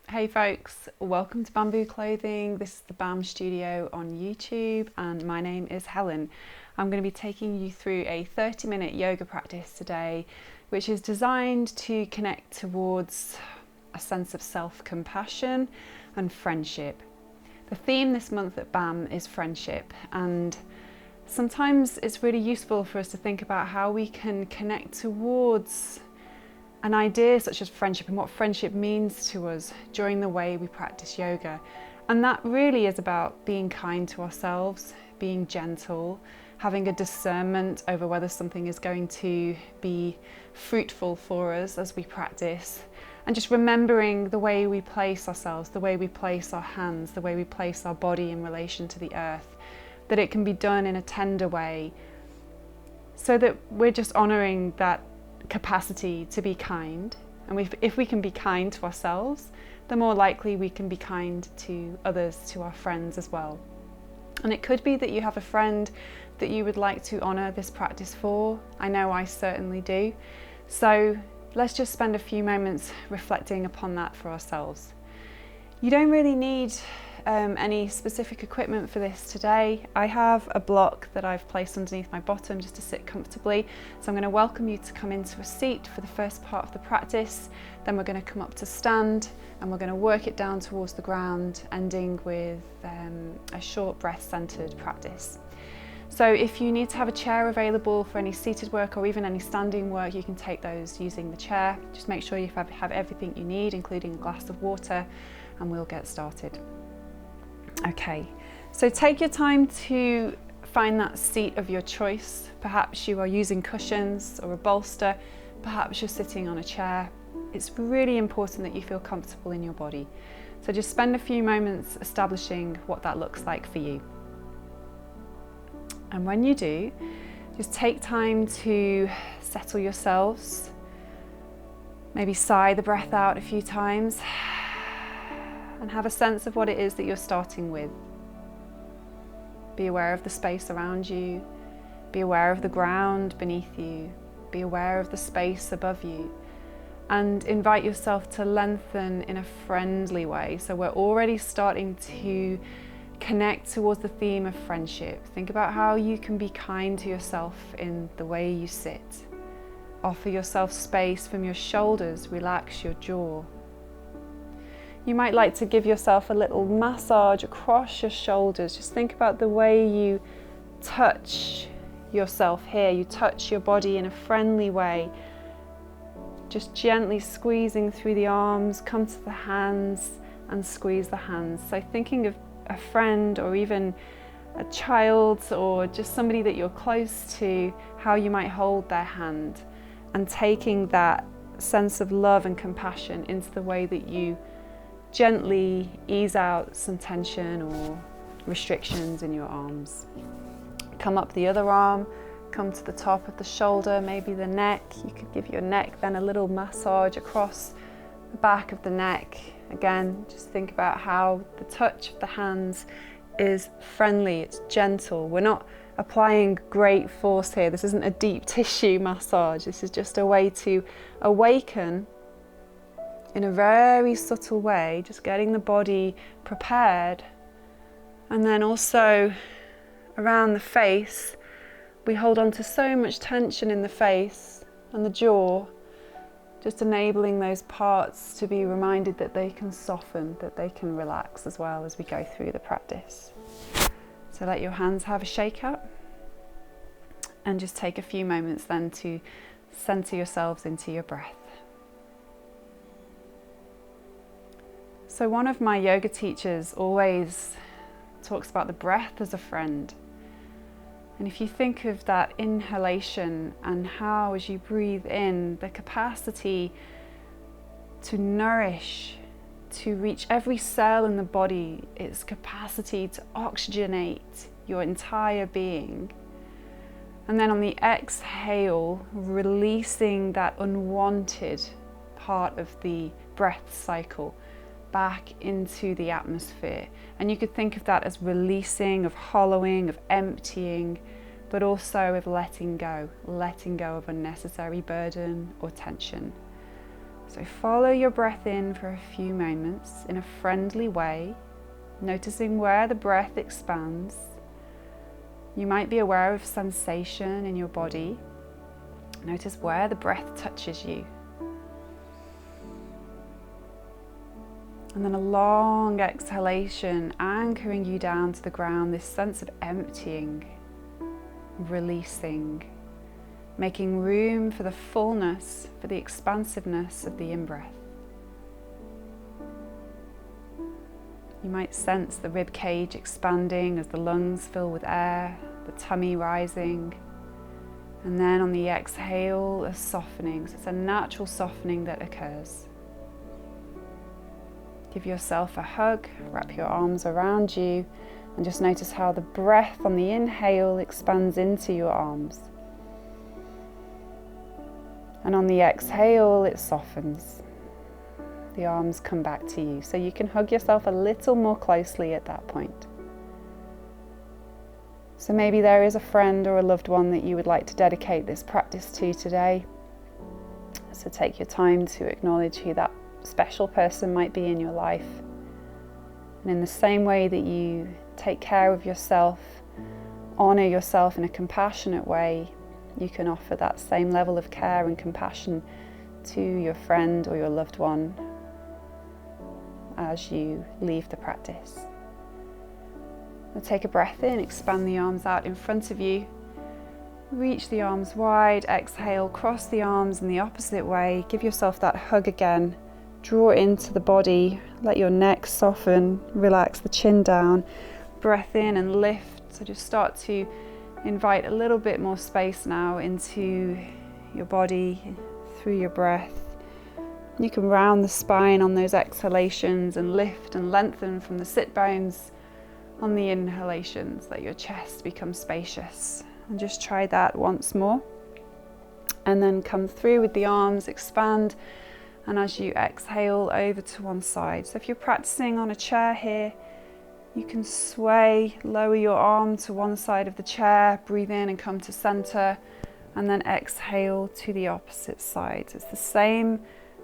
Hey folks, welcome to Bambooclothing. This is the Bam Studio on YouTube and my name is Helen. I'm going to be taking you through a 30-minute yoga practice today, which is designed to connect towards a sense of self-compassion and friendship. The theme this month at BAM is friendship, and sometimes it's really useful for us to think about how we can connect towards an idea such as friendship and what friendship means to us during the way we practice yoga. And that really is about being kind to ourselves, being gentle, having a discernment over whether something is going to be fruitful for us as we practice, and just remembering the way we place ourselves, the way we place our hands, the way we place our body in relation to the earth, that it can be done in a tender way, so that we're just honouring that capacity to be kind. And if we can be kind to ourselves, the more likely we can be kind to others, to our friends as well. And it could be that you have a friend that you would like to honour this practice for. I know I certainly do. So let's just spend a few moments reflecting upon that for ourselves. You don't really need any specific equipment for this today. I have a block that I've placed underneath my bottom just to sit comfortably. So I'm going to welcome you to come into a seat for the first part of the practice. Then we're going to come up to stand and we're going to work it down towards the ground, ending with a short breath-centered practice. So if you need to have a chair available for any seated work or even any standing work, you can take those using the chair. Just make sure you have everything you need, including a glass of water, and we'll get started. Okay, so take your time to find that seat of your choice. Perhaps you are using cushions or a bolster, perhaps you're sitting on a chair. It's really important that you feel comfortable in your body. So just spend a few moments establishing what that looks like for you. And when you do, just take time to settle yourselves. Maybe sigh the breath out a few times and have a sense of what it is that you're starting with. Be aware of the space around you. Be aware of the ground beneath you. Be aware of the space above you. And invite yourself to lengthen in a friendly way. So we're already starting to connect towards the theme of friendship. Think about how you can be kind to yourself in the way you sit. Offer yourself space from your shoulders. Relax your jaw. You might like to give yourself a little massage across your shoulders. Just think about the way you touch yourself here. You touch your body in a friendly way. Just gently squeezing through the arms, come to the hands and squeeze the hands. So thinking of a friend or even a child or just somebody that you're close to, how you might hold their hand, and taking that sense of love and compassion into the way that you gently ease out some tension or restrictions in your arms. Come up the other arm, come to the top of the shoulder, maybe the neck. You could give your neck then a little massage across the back of the neck. Again, just think about how the touch of the hands is friendly, it's gentle. We're not applying great force here. This isn't a deep tissue massage. This is just a way to awaken in a very subtle way, just getting the body prepared. And then also around the face, we hold on to so much tension in the face and the jaw, just enabling those parts to be reminded that they can soften, that they can relax as well as we go through the practice. So let your hands have a shake up and just take a few moments then to center yourselves into your breath. So one of my yoga teachers always talks about the breath as a friend. And if you think of that inhalation and how as you breathe in, the capacity to nourish, to reach every cell in the body, its capacity to oxygenate your entire being. And then on the exhale, releasing that unwanted part of the breath cycle back into the atmosphere. And you could think of that as releasing, of hollowing, of emptying, but also of letting go of unnecessary burden or tension. So follow your breath in for a few moments in a friendly way, noticing where the breath expands. You might be aware of sensation in your body. Notice where the breath touches you. And then a long exhalation, anchoring you down to the ground, this sense of emptying, releasing, making room for the fullness, for the expansiveness of the in-breath. You might sense the rib cage expanding as the lungs fill with air, the tummy rising, and then on the exhale, a softening. So it's a natural softening that occurs. Give yourself a hug, wrap your arms around you, and just notice how the breath on the inhale expands into your arms. And on the exhale, it softens. The arms come back to you. So you can hug yourself a little more closely at that point. So maybe there is a friend or a loved one that you would like to dedicate this practice to today. So take your time to acknowledge who that special person might be in your life. And in the same way that you take care of yourself, honor yourself in a compassionate way, you can offer that same level of care and compassion to your friend or your loved one as you leave the practice. Now take a breath in, expand the arms out in front of you. Reach the arms wide, exhale, cross the arms in the opposite way. Give yourself that hug again. Draw into the body, let your neck soften, relax the chin down. Breath in and lift. So just start to invite a little bit more space now into your body through your breath. You can round the spine on those exhalations and lift and lengthen from the sit bones on the inhalations. Let your chest become spacious. And just try that once more. And then come through with the arms, expand. And as you exhale, over to one side. So if you're practicing on a chair here, you can sway, lower your arm to one side of the chair, breathe in and come to center, and then exhale to the opposite side. So it's the same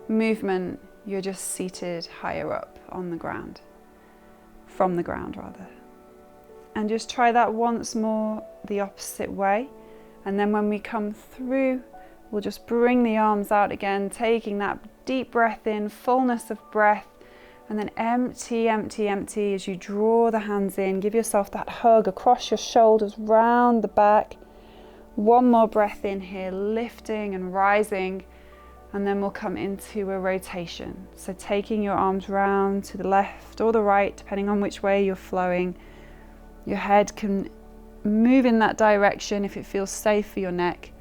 movement, you're just seated higher up on the ground, from the ground rather. And just try that once more the opposite way. And then when we come through, we'll just bring the arms out again, taking that deep breath in, fullness of breath, and then empty, empty, empty as you draw the hands in. Give yourself that hug across your shoulders, round the back. One more breath in here, lifting and rising, and then we'll come into a rotation. So taking your arms round to the left or the right, depending on which way you're flowing. Your head can move in that direction if it feels safe for your neck.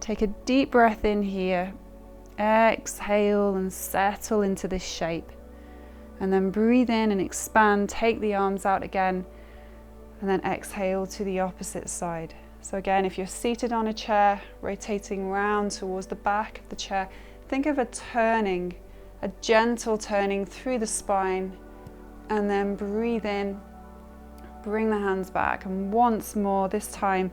Take a deep breath in here, exhale and settle into this shape. And then breathe in and expand, take the arms out again, and then exhale to the opposite side. So again, if you're seated on a chair, rotating round towards the back of the chair, think of a turning, a gentle turning through the spine, and then breathe in, bring the hands back, and once more, this time,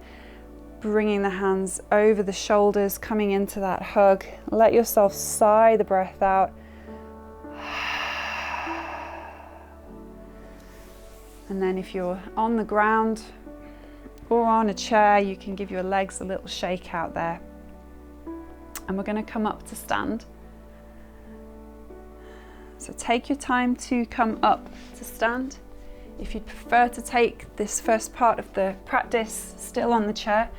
bringing the hands over the shoulders, coming into that hug. Let yourself sigh the breath out. And then if you're on the ground or on a chair, you can give your legs a little shake out there. And we're going to come up to stand. So take your time to come up to stand. If you'd prefer to take this first part of the practice still on the chair,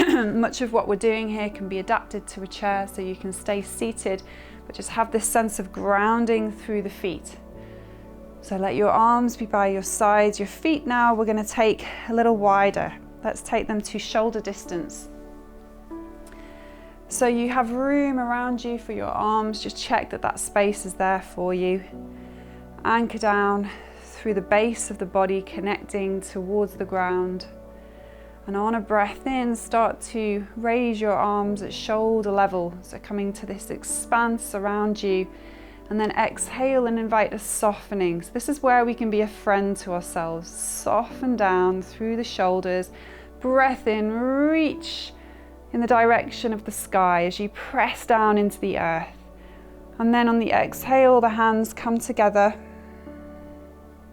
much of what we're doing here can be adapted to a chair, so you can stay seated, but just have this sense of grounding through the feet. So let your arms be by your sides. Your feet now we're going to take a little wider. Let's take them to shoulder distance. So you have room around you for your arms. Just check that that space is there for you. Anchor down through the base of the body, connecting towards the ground. And on a breath in, start to raise your arms at shoulder level. So coming to this expanse around you. And then exhale and invite a softening. So this is where we can be a friend to ourselves. Soften down through the shoulders. Breath in, reach in the direction of the sky as you press down into the earth. And then on the exhale, the hands come together,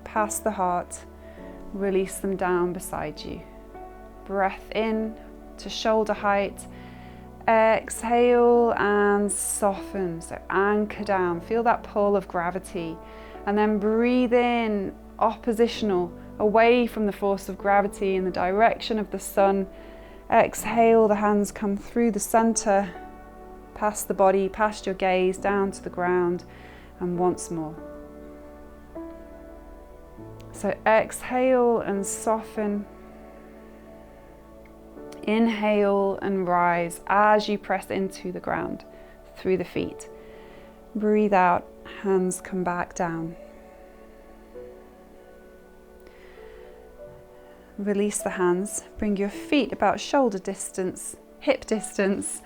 past the heart, release them down beside you. Breath in to shoulder height. Exhale and soften, so anchor down, feel that pull of gravity, and then breathe in, oppositional, away from the force of gravity in the direction of the sun. Exhale, the hands come through the center, past the body, past your gaze, down to the ground, and once more. So exhale and soften. Inhale and rise as you press into the ground through the feet. Breathe out, hands come back down. Release the hands, bring your feet about shoulder distance, hip distance,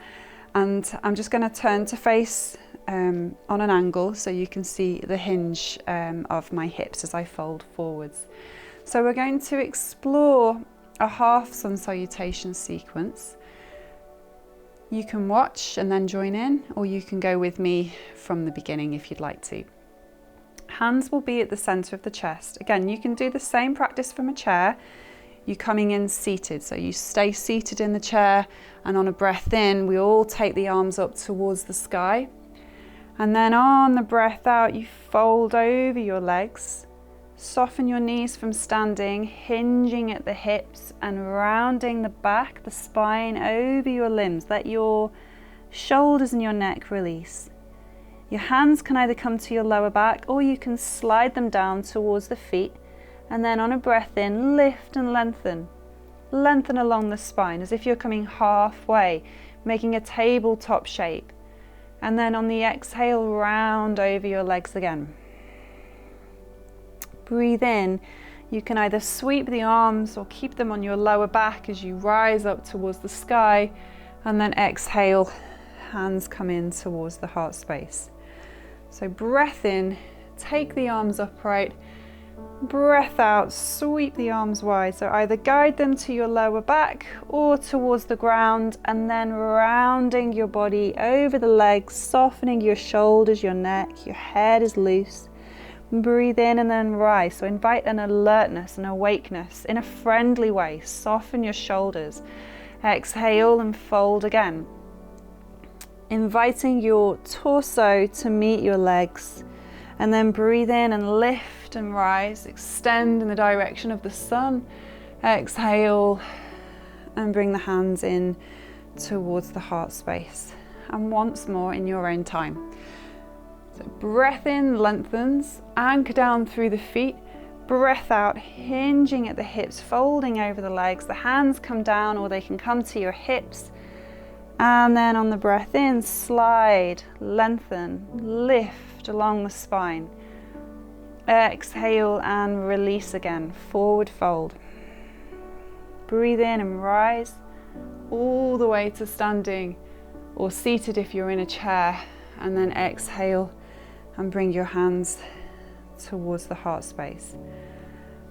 and I'm just going to turn to face on an angle so you can see the hinge of my hips as I fold forwards. So we're going to explore a half sun salutation sequence. You can watch and then join in, or you can go with me from the beginning if you'd like to. Hands will be at the center of the chest. Again, you can do the same practice from a chair. You're coming in seated, so you stay seated in the chair, and on a breath in, we all take the arms up towards the sky. And then on the breath out, you fold over your legs. Soften your knees from standing, hinging at the hips and rounding the back, the spine over your limbs. Let your shoulders and your neck release. Your hands can either come to your lower back or you can slide them down towards the feet. And then on a breath in, lift and lengthen. Lengthen along the spine as if you're coming halfway, making a tabletop shape. And then on the exhale, round over your legs again. Breathe in. You can either sweep the arms or keep them on your lower back as you rise up towards the sky, and then exhale, hands come in towards the heart space. So breath in, take the arms upright, breath out, sweep the arms wide. So either guide them to your lower back or towards the ground, and then rounding your body over the legs, softening your shoulders, your neck, your head is loose. Breathe in and then rise. So invite an alertness, an awakeness in a friendly way. Soften your shoulders. Exhale and fold again. Inviting your torso to meet your legs. And then breathe in and lift and rise. Extend in the direction of the sun. Exhale and bring the hands in towards the heart space. And once more in your own time. So breath in, lengthens, anchor down through the feet, breath out, hinging at the hips, folding over the legs. The hands come down or they can come to your hips. And then on the breath in, slide, lengthen, lift along the spine. Exhale and release again, forward fold. Breathe in and rise all the way to standing or seated if you're in a chair. And then exhale and bring your hands towards the heart space.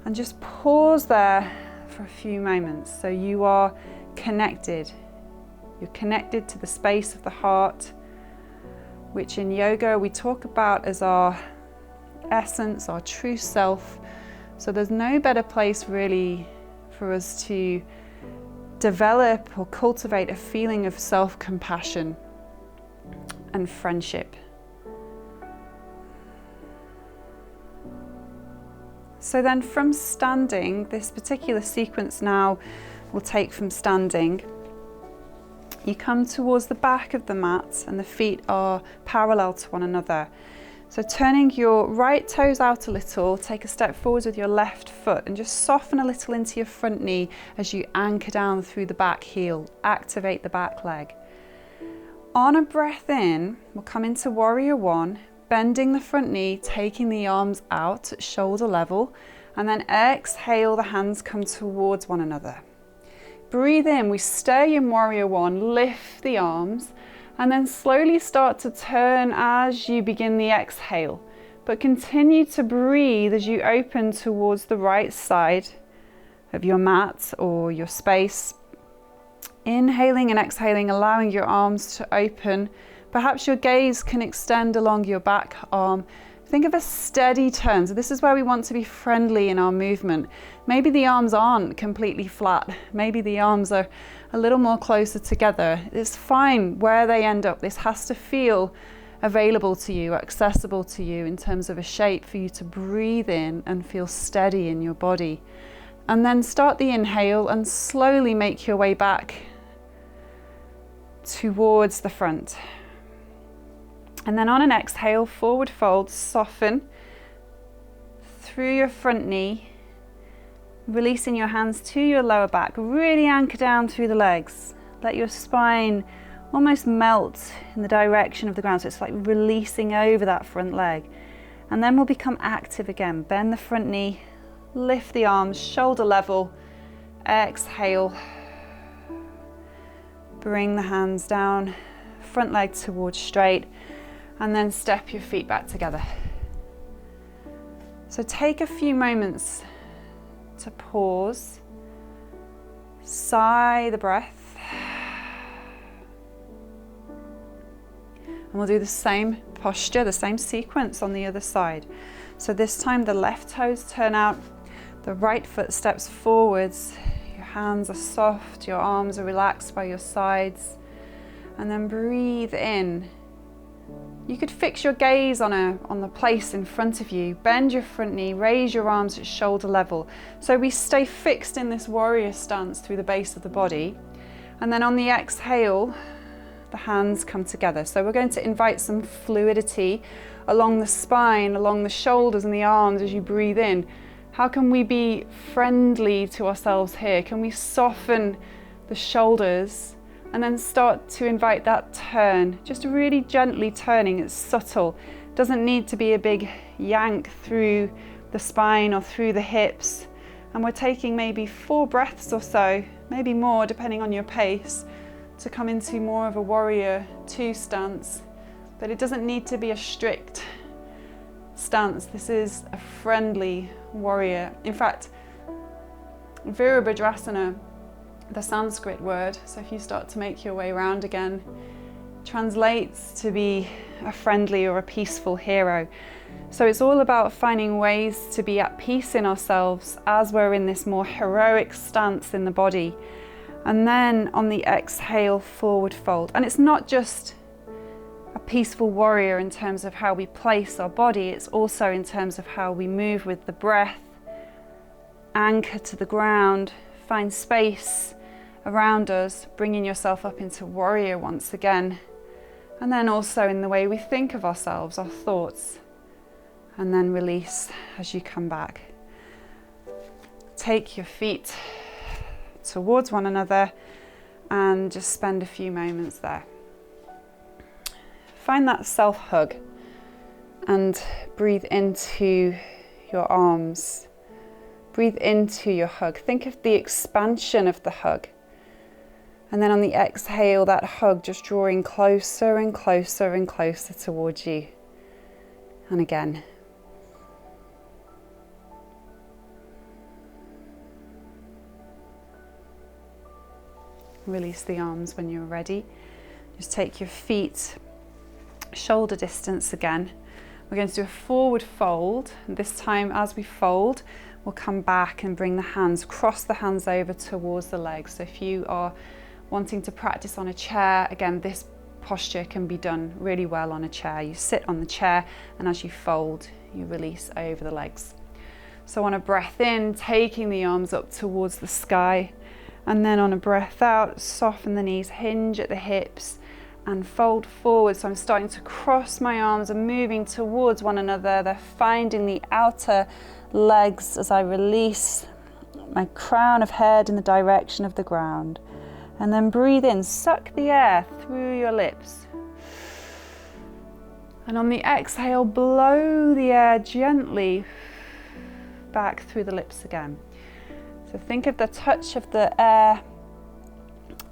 And just pause there for a few moments. So you are connected. You're connected to the space of the heart, which in yoga we talk about as our essence, our true self. So there's no better place really for us to develop or cultivate a feeling of self-compassion and friendship. So then from standing, this particular sequence now will take from standing. You come towards the back of the mat and the feet are parallel to one another. So turning your right toes out a little, take a step forwards with your left foot and just soften a little into your front knee as you anchor down through the back heel. Activate the back leg. On a breath in, we'll come into warrior one, bending the front knee, taking the arms out at shoulder level, and then exhale, the hands come towards one another. Breathe in, we stay in warrior one, lift the arms, and then slowly start to turn as you begin the exhale. But continue to breathe as you open towards the right side of your mat or your space. Inhaling and exhaling, allowing your arms to open Perhaps your gaze can extend along your back arm. Think of a steady turn. So this is where we want to be friendly in our movement. Maybe the arms aren't completely flat. Maybe the arms are a little more closer together. It's fine where they end up. This has to feel available to you, accessible to you in terms of a shape for you to breathe in and feel steady in your body. And then start the inhale and slowly make your way back towards the front. And then on an exhale, forward fold, soften through your front knee, releasing your hands to your lower back. Really anchor down through the legs. Let your spine almost melt in the direction of the ground. So it's like releasing over that front leg. And then we'll become active again. Bend the front knee, lift the arms, shoulder level. Exhale. Bring the hands down, front leg towards straight. And then step your feet back together. So take a few moments to pause, sigh the breath, and we'll do the same posture, the same sequence on the other side. So this time the left toes turn out, the right foot steps forwards, your hands are soft, your arms are relaxed by your sides, and then breathe in. You could fix your gaze on the place in front of you. Bend your front knee, raise your arms at shoulder level. So we stay fixed in this warrior stance through the base of the body. And then on the exhale, the hands come together. So we're going to invite some fluidity along the spine, along the shoulders and the arms as you breathe in. How can we be friendly to ourselves here? Can we soften the shoulders? And then start to invite that turn, just really gently turning. It's subtle. Doesn't need to be a big yank through the spine or through the hips. And we're taking maybe 4 breaths or so, maybe more depending on your pace, to come into more of a warrior 2 stance. But it doesn't need to be a strict stance. This is a friendly warrior. In fact, Virabhadrasana, the Sanskrit word, so if you start to make your way around again, translates to be a friendly or a peaceful hero. So it's all about finding ways to be at peace in ourselves as we're in this more heroic stance in the body. And then on the exhale, forward fold. And it's not just a peaceful warrior in terms of how we place our body, it's also in terms of how we move with the breath, anchor to the ground, find space around us, bringing yourself up into warrior once again. And then also in the way we think of ourselves, our thoughts, and then release as you come back. Take your feet towards one another and just spend a few moments there. Find that self-hug and breathe into your arms. Breathe into your hug. Think of the expansion of the hug. And then on the exhale, that hug just drawing closer and closer and closer towards you. And again. Release the arms when you're ready. Just take your feet shoulder distance again. We're going to do a forward fold. And this time as we fold, we'll come back and bring the hands, cross the hands over towards the legs. So if you are wanting to practice on a chair, again, this posture can be done really well on a chair. You sit on the chair and as you fold, you release over the legs. So on a breath in, taking the arms up towards the sky, and then on a breath out, soften the knees, hinge at the hips and fold forward. So I'm starting to cross my arms and moving towards one another. They're finding the outer legs as I release my crown of head in the direction of the ground. And then breathe in, suck the air through your lips. And on the exhale, blow the air gently back through the lips again. So think of the touch of the air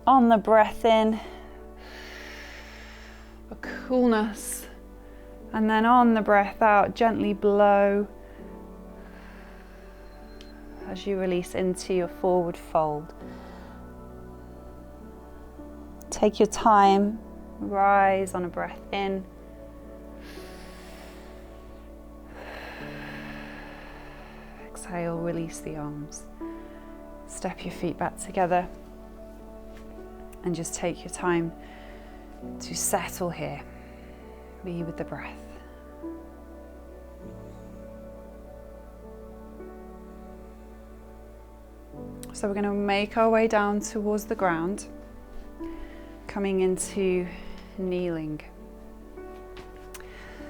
on the breath in, a coolness, and then on the breath out, gently blow as you release into your forward fold. Take your time, Rise on a breath in. Exhale, release the arms. Step your feet back together and just take your time to settle here. Be with the breath. So we're going to make our way down towards the ground, coming into kneeling.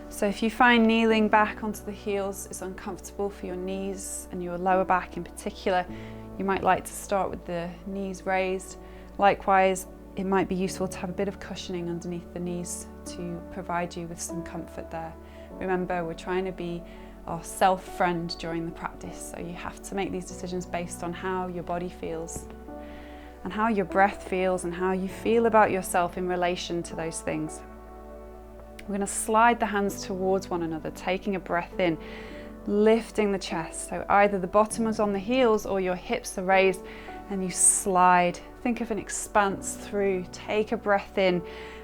So if you find kneeling back onto the heels is uncomfortable for your knees and your lower back in particular, you might like to start with the knees raised. Likewise, it might be useful to have a bit of cushioning underneath the knees to provide you with some comfort there. Remember, we're trying to be our self-friend during the practice, so you have to make these decisions based on how your body feels and how your breath feels and how you feel about yourself in relation to those things. We're going to slide the hands towards one another, taking a breath in, lifting the chest. So either the bottom is on the heels or your hips are raised and you slide. Think of an expanse through. Take a breath in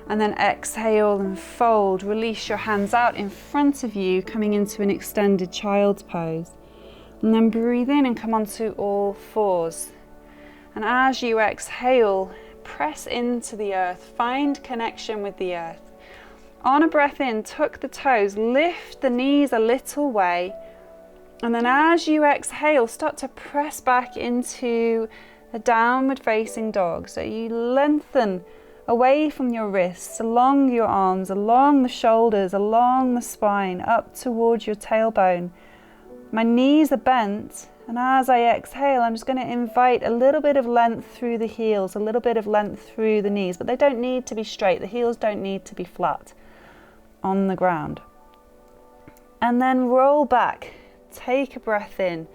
and then exhale and fold. Release your hands out in front of you, coming into an extended child's pose. And then breathe in and come onto all fours. And as you exhale, press into the earth. Find connection with the earth. On a breath in, tuck the toes, lift the knees a little way. And then as you exhale, start to press back into a downward facing dog. So you lengthen away from your wrists, along your arms, along the shoulders, along the spine, up towards your tailbone. My knees are bent, and as I exhale, I'm just going to invite a little bit of length through the heels, a little bit of length through the knees, but they don't need to be straight. The heels don't need to be flat on the ground. And then roll back. Take a breath in.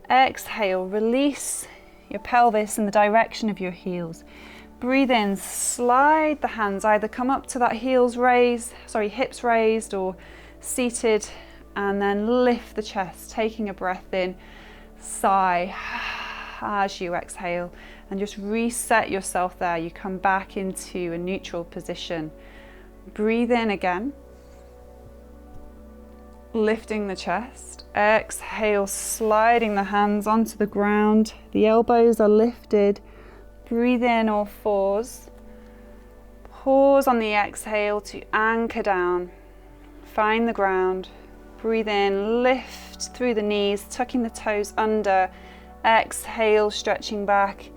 Exhale, release your pelvis in the direction of your heels. Breathe in, slide the hands, either come up to that hips raised or seated, and then lift the chest, taking a breath in. Sigh as you exhale and just reset yourself there. You come back into a neutral position. Breathe in again, lifting the chest. Exhale, sliding the hands onto the ground. The elbows are lifted. Breathe in all fours. Pause on the exhale to anchor down. Find the ground. Breathe in, lift through the knees, tucking the toes under. Exhale, stretching back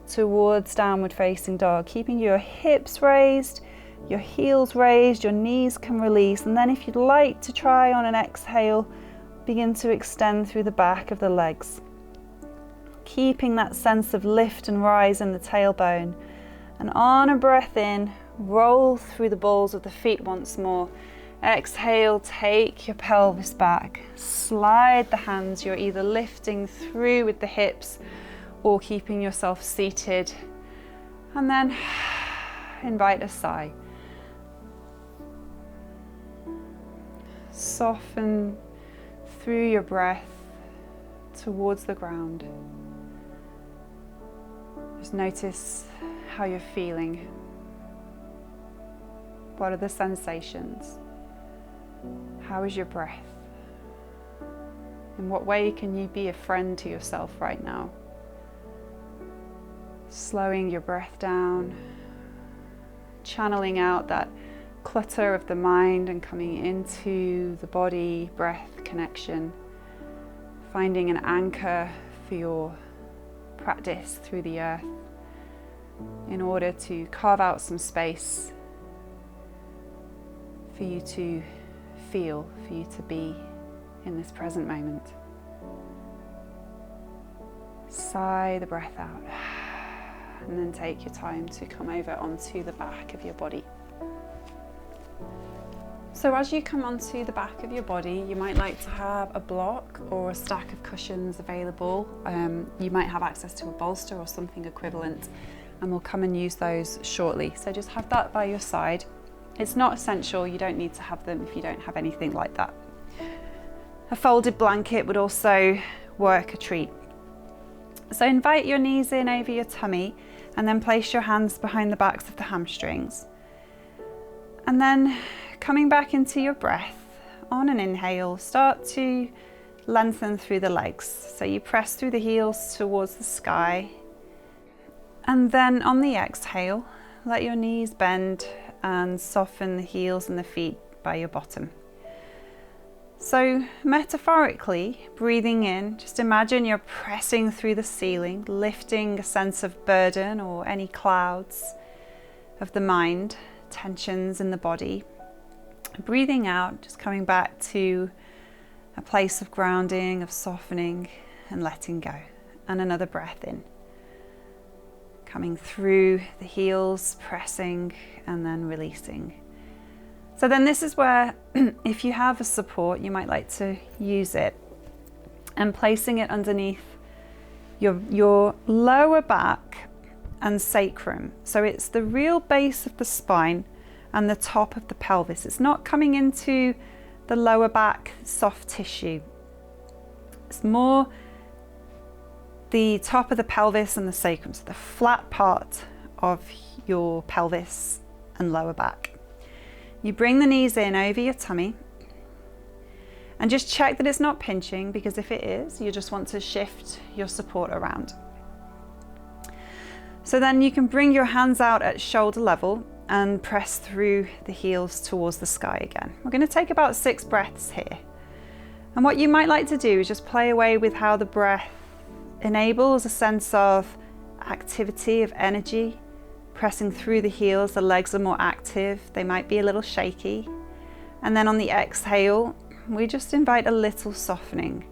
towards downward facing dog, keeping your hips raised, your heels raised, your knees can release. And then if you'd like to try on an exhale, begin to extend through the back of the legs, keeping that sense of lift and rise in the tailbone. And on a breath in, roll through the balls of the feet once more. Exhale, take your pelvis back, slide the hands. You're either lifting through with the hips or keeping yourself seated. And then invite a sigh. Soften through your breath towards the ground. Just notice how you're feeling. What are the sensations? How is your breath? In what way can you be a friend to yourself right now? Slowing your breath down, channeling out that clutter of the mind and coming into the body breath connection, finding an anchor for your practice through the earth in order to carve out some space for you to feel, for you to be in this present moment. Sigh the breath out and then take your time to come over onto the back of your body. So as you come onto the back of your body, you might like to have a block or a stack of cushions available. You might have access to a bolster or something equivalent, and we'll come and use those shortly. So just have that by your side. It's not essential, you don't need to have them if you don't have anything like that. A folded blanket would also work a treat. So invite your knees in over your tummy and then place your hands behind the backs of the hamstrings. And then coming back into your breath, on an inhale, start to lengthen through the legs. So you press through the heels towards the sky. And then on the exhale, let your knees bend and soften the heels and the feet by your bottom. So metaphorically, breathing in, just imagine you're pressing through the ceiling, lifting a sense of burden or any clouds of the mind, tensions in the body. Breathing out, just coming back to a place of grounding, of softening and letting go. And another breath in. Coming through the heels, pressing and then releasing. So then this is where, if you have a support, you might like to use it and placing it underneath your lower back and sacrum. So it's the real base of the spine and the top of the pelvis. It's not coming into the lower back soft tissue. It's more the top of the pelvis and the sacrum, so the flat part of your pelvis and lower back. You bring the knees in over your tummy and just check that it's not pinching, because if it is, you just want to shift your support around. So then you can bring your hands out at shoulder level and press through the heels towards the sky again. We're going to take about 6 breaths here. And what you might like to do is just play away with how the breath enables a sense of activity, of energy. Pressing through the heels, the legs are more active, they might be a little shaky. And then on the exhale, we just invite a little softening.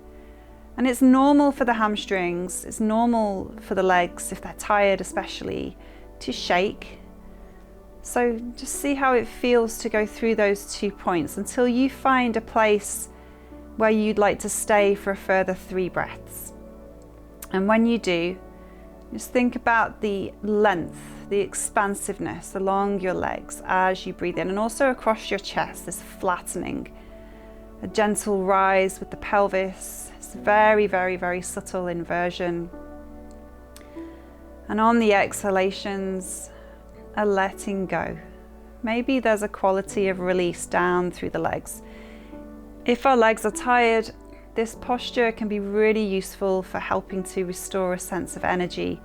And it's normal for the hamstrings, it's normal for the legs, if they're tired especially, to shake. So just see how it feels to go through those 2 points until you find a place where you'd like to stay for a further 3 breaths. And when you do, just think about the length, the expansiveness along your legs as you breathe in, and also across your chest, this flattening, a gentle rise with the pelvis. It's very, very, very subtle inversion. And on the exhalations, a letting go. Maybe there's a quality of release down through the legs. If our legs are tired, this posture can be really useful for helping to restore a sense of energy,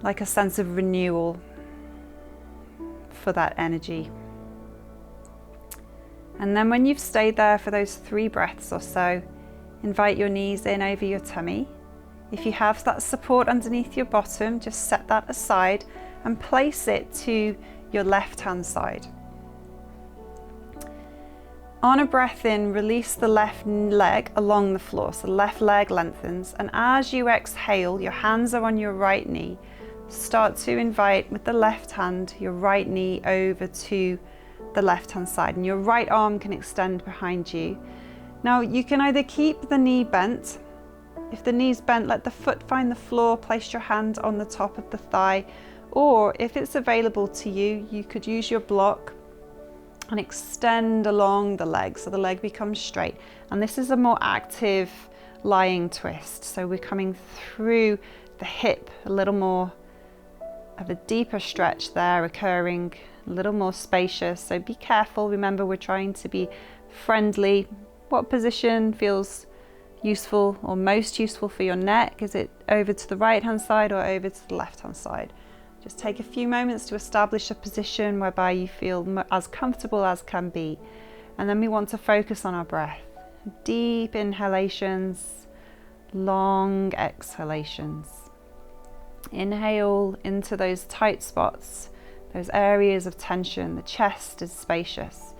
like a sense of renewal for that energy. And then when you've stayed there for those 3 breaths or so, invite your knees in over your tummy. If you have that support underneath your bottom, just set that aside and place it to your left hand side. On a breath in, release the left leg along the floor, so left leg lengthens, and as you exhale, your hands are on your right knee. Start to invite with the left hand your right knee over to the left hand side, and your right arm can extend behind you. Now you can either keep the knee bent. If the knee's bent, let the foot find the floor, place your hand on the top of the thigh, or if it's available to you, you could use your block and extend along the leg so the leg becomes straight. And this is a more active lying twist, so we're coming through the hip, a little more of a deeper stretch there occurring, a little more spacious. So be careful, remember we're trying to be friendly. What position feels useful or most useful for your neck? Is it over to the right hand side or over to the left hand side? Just take a few moments to establish a position whereby you feel as comfortable as can be. And then we want to focus on our breath. Deep inhalations, long exhalations. Inhale into those tight spots, those areas of tension. The chest is spacious.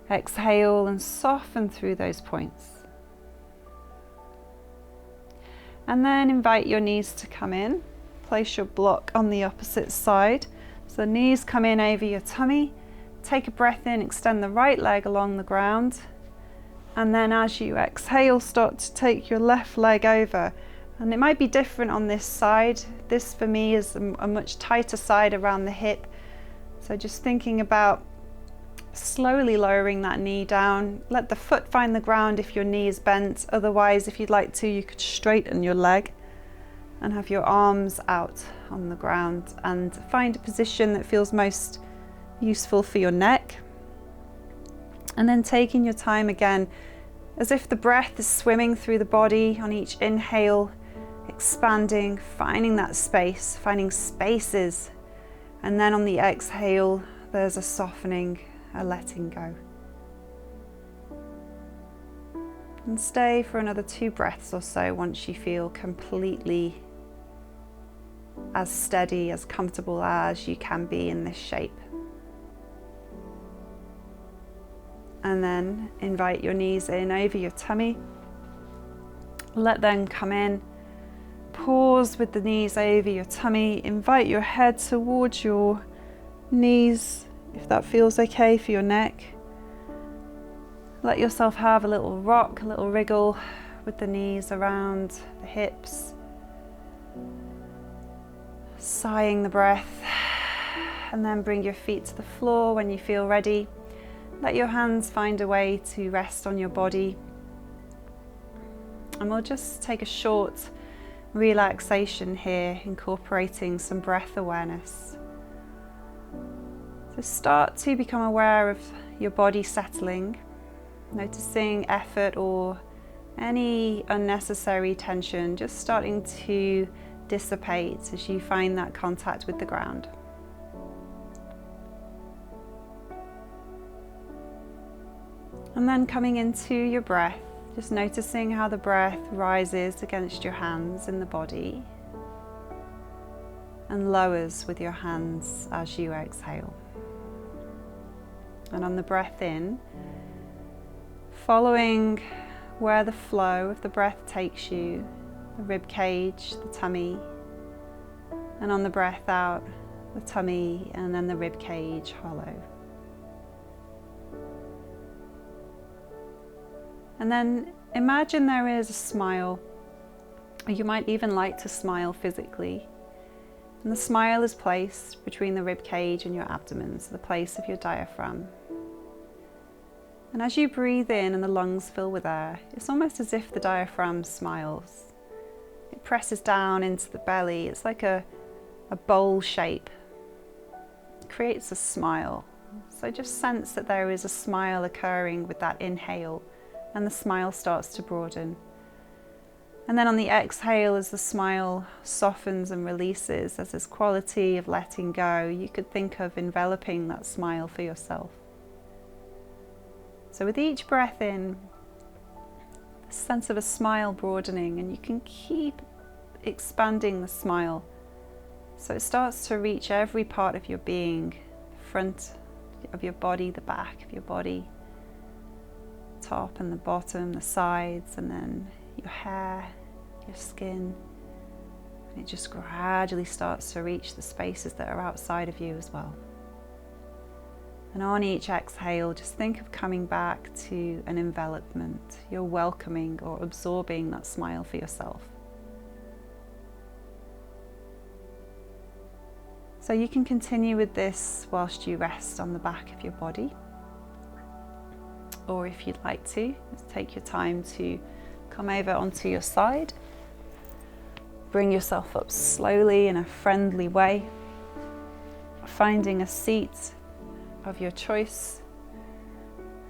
Exhale and soften through those points. And then invite your knees to come in. Place your block on the opposite side. So the knees come in over your tummy. Take a breath in, extend the right leg along the ground. And then as you exhale, start to take your left leg over. And it might be different on this side. This for me is a much tighter side around the hip. So just thinking about slowly lowering that knee down. Let the foot find the ground if your knee is bent. Otherwise, if you'd like to, you could straighten your leg and have your arms out on the ground and find a position that feels most useful for your neck. And then taking your time again, as if the breath is swimming through the body on each inhale, expanding, finding that space, finding spaces. And then on the exhale, there's a softening, a letting go. And stay for another 2 breaths or so once you feel completely as steady, as comfortable as you can be in this shape. And then invite your knees in over your tummy. Let them come in. Pause with the knees over your tummy. Invite your head towards your knees, if that feels okay for your neck. Let yourself have a little rock, a little wriggle with the knees around the hips. Sighing the breath, and then bring your feet to the floor when you feel ready. Let your hands find a way to rest on your body. And we'll just take a short relaxation here, incorporating some breath awareness. So start to become aware of your body settling, noticing effort or any unnecessary tension just starting to dissipate as you find that contact with the ground. And then coming into your breath, just noticing how the breath rises against your hands in the body and lowers with your hands as you exhale. And on the breath in, following where the flow of the breath takes you, the rib cage, the tummy, and on the breath out, the tummy and then the rib cage hollow. And then imagine there is a smile, or you might even like to smile physically. And the smile is placed between the rib cage and your abdomen, so the place of your diaphragm. And as you breathe in and the lungs fill with air, it's almost as if the diaphragm smiles. It presses down into the belly. It's like a bowl shape. It creates a smile. So just sense that there is a smile occurring with that inhale, and the smile starts to broaden. And then on the exhale, as the smile softens and releases, there's this quality of letting go. You could think of enveloping that smile for yourself. So with each breath in, the sense of a smile broadening, and you can keep expanding the smile so it starts to reach every part of your being, the front of your body, the back of your body, top and the bottom, the sides, and then your hair, your skin. And it just gradually starts to reach the spaces that are outside of you as well. And on each exhale, just think of coming back to an envelopment. You're welcoming or absorbing that smile for yourself. So you can continue with this whilst you rest on the back of your body. Or if you'd like to, just take your time to come over onto your side. Bring yourself up slowly in a friendly way, finding a seat of your choice.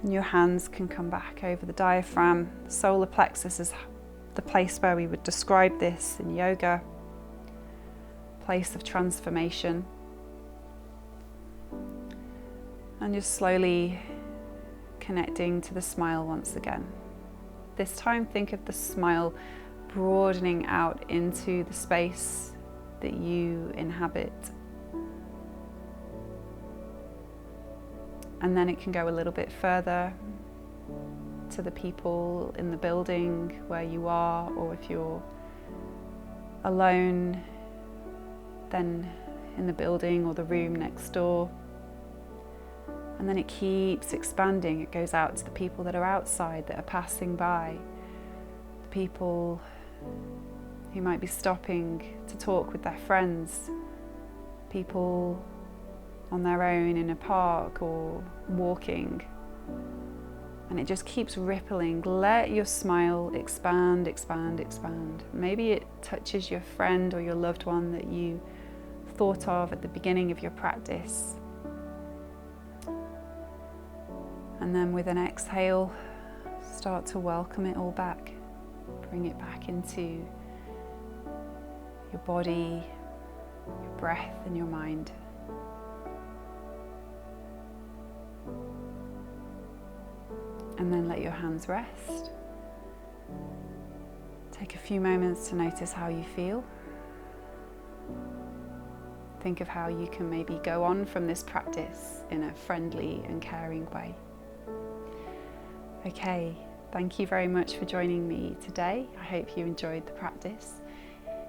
And your hands can come back over the diaphragm. The solar plexus is the place where we would describe this in yoga, place of transformation. And just slowly connecting to the smile once again. This time think of the smile broadening out into the space that you inhabit. And then it can go a little bit further to the people in the building where you are, or if you're alone, then in the building or the room next door. And then it keeps expanding. It goes out to the people that are outside, that are passing by, the people who might be stopping to talk with their friends, people on their own in a park or walking. And it just keeps rippling. Let your smile expand, expand, expand. Maybe it touches your friend or your loved one that you thought of at the beginning of your practice. And then with an exhale, start to welcome it all back. Bring it back into your body, your breath and your mind. And then let your hands rest. Take a few moments to notice how you feel. Think of how you can maybe go on from this practice in a friendly and caring way. Okay, thank you very much for joining me today. I hope you enjoyed the practice.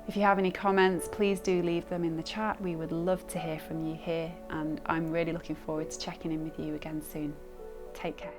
If you have any comments, please do leave them in the chat. We would love to hear from you here, and I'm really looking forward to checking in with you again soon. Take care.